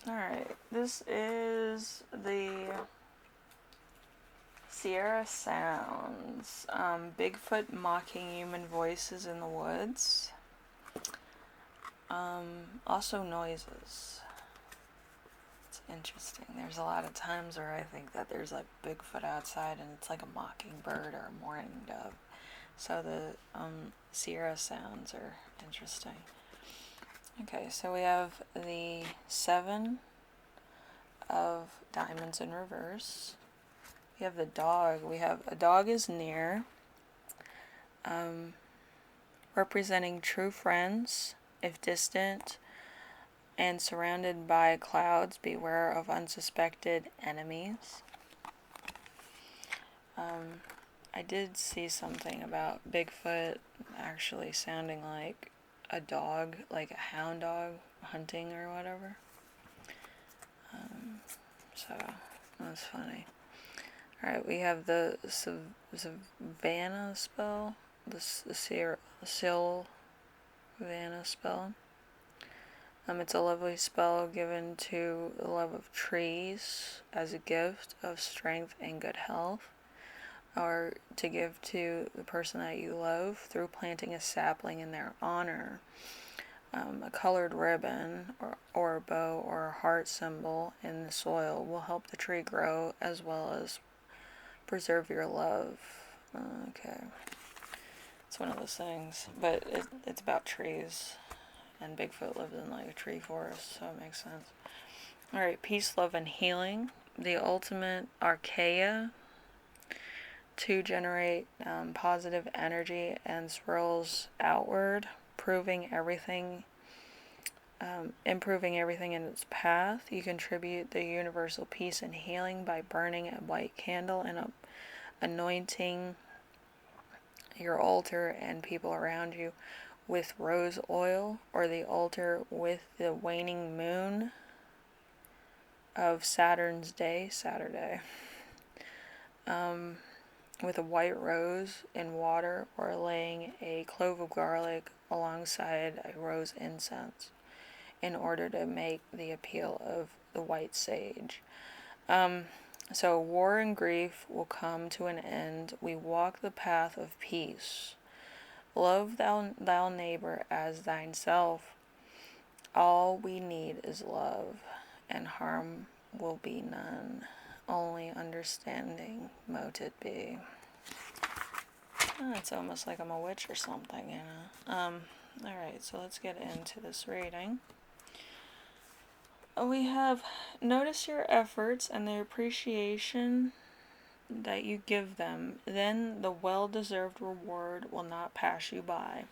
Alright, this is the Sierra Sounds. Bigfoot mocking human voices in the woods. Also noises. It's interesting. There's a lot of times where I think that there's like Bigfoot outside and it's like a mockingbird or a mourning dove. So the Sierra Sounds are interesting. Okay, so we have the 7 of diamonds in reverse. We have the dog. We have a dog is near, representing true friends, if distant, and surrounded by clouds, beware of unsuspected enemies. I did see something about Bigfoot actually sounding like a dog, like a hound dog hunting or whatever. So that's funny. Alright, we have the Savannah spell, the Sylvana spell. It's a lovely spell given to the love of trees as a gift of strength and good health, or to give to the person that you love through planting a sapling in their honor. A colored ribbon or a bow or a heart symbol in the soil will help the tree grow as well as preserve your love. Okay. It's one of those things. But it's about trees. And Bigfoot lives in like a tree forest, so it makes sense. Alright, peace, love, and healing. The ultimate archaea to generate positive energy and swirls outward, improving everything in its path. You contribute the universal peace and healing by burning a white candle and anointing your altar and people around you with rose oil, or the altar with the waning moon of Saturn's day, Saturday, with a white rose in water, or laying a clove of garlic alongside a rose incense in order to make the appeal of the white sage. So war and grief will come to an end. We walk the path of peace. Love thou neighbor as thyself. All we need is love, and harm will be none. Only understanding mote it be. It's almost like I'm a witch or something, you know. Alright, so let's get into this reading. We have notice your efforts and the appreciation that you give them, then the well-deserved reward will not pass you by.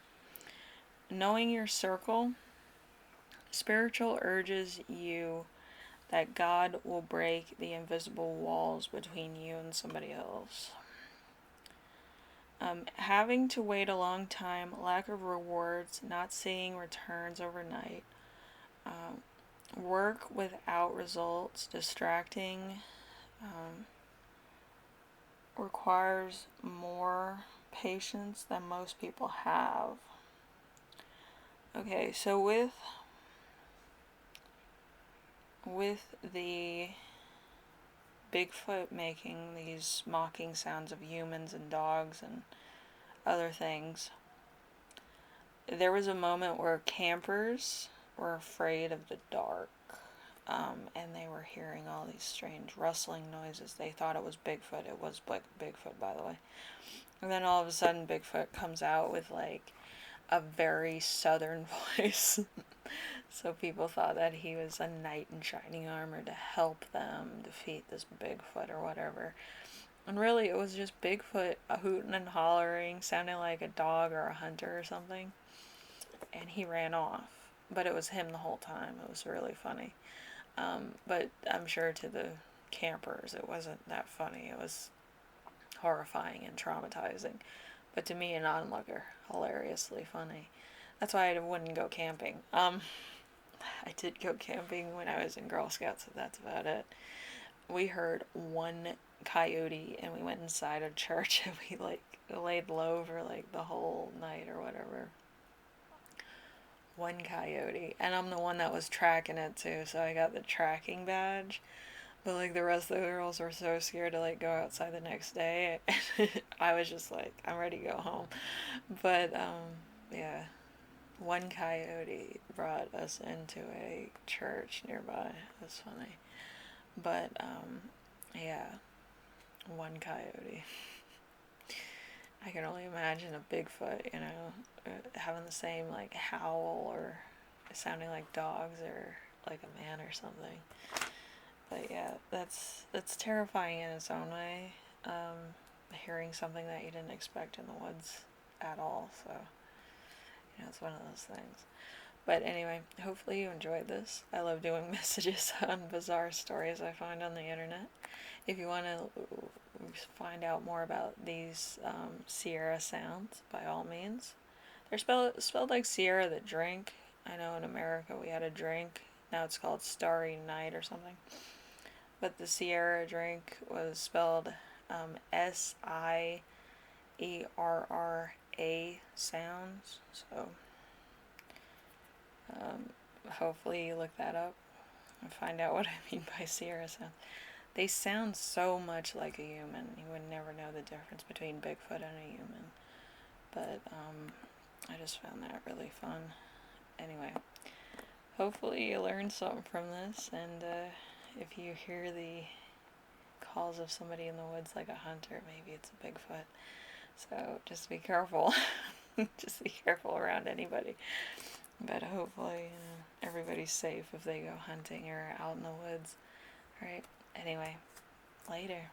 Knowing your circle, spiritual urges you that God will break the invisible walls between you and somebody else. Having to wait a long time, lack of rewards, not seeing returns overnight, work without results, distracting, requires more patience than most people have. Okay, so with the Bigfoot making these mocking sounds of humans and dogs and other things, there was a moment where campers were afraid of the dark, and they were hearing all these strange rustling noises. They thought it was Bigfoot. It was Bigfoot, by the way. And then all of a sudden Bigfoot comes out with like a very southern voice. So people thought that he was a knight in shining armor to help them defeat this Bigfoot or whatever. And really it was just Bigfoot hooting and hollering, sounding like a dog or a hunter or something. And he ran off. But it was him the whole time. It was really funny. But I'm sure to the campers it wasn't that funny. It was horrifying and traumatizing. But to me, an onlooker, hilariously funny. That's why I wouldn't go camping. I did go camping when I was in Girl Scouts, so that's about it. We heard one coyote, and we went inside a church, and we like laid low for like the whole night or whatever. One coyote. And I'm the one that was tracking it too, so I got the tracking badge. But like the rest of the girls were so scared to like go outside the next day. I was just like, I'm ready to go home. But yeah, one coyote brought us into a church nearby. That's funny. But yeah, one coyote. I can only imagine a Bigfoot, having the same like howl or sounding like dogs or like a man or something. But yeah, that's terrifying in its own way. Hearing something that you didn't expect in the woods at all. So it's one of those things. But anyway, hopefully you enjoyed this. I love doing messages on bizarre stories I find on the internet. If you want to find out more about these Sierra sounds, by all means. They're spelled like Sierra the drink. I know in America we had a drink. Now it's called Starry Night or something. But the Sierra drink was spelled Sierra sounds. So hopefully you look that up and find out what I mean by Sierra sounds. They sound so much like a human. You would never know the difference between Bigfoot and a human. But I just found that really fun. Anyway, hopefully you learned something from this, and if you hear the calls of somebody in the woods like a hunter, maybe it's a Bigfoot. So just be careful. Just be careful around anybody. But hopefully everybody's safe if they go hunting or out in the woods. Alright, anyway, later.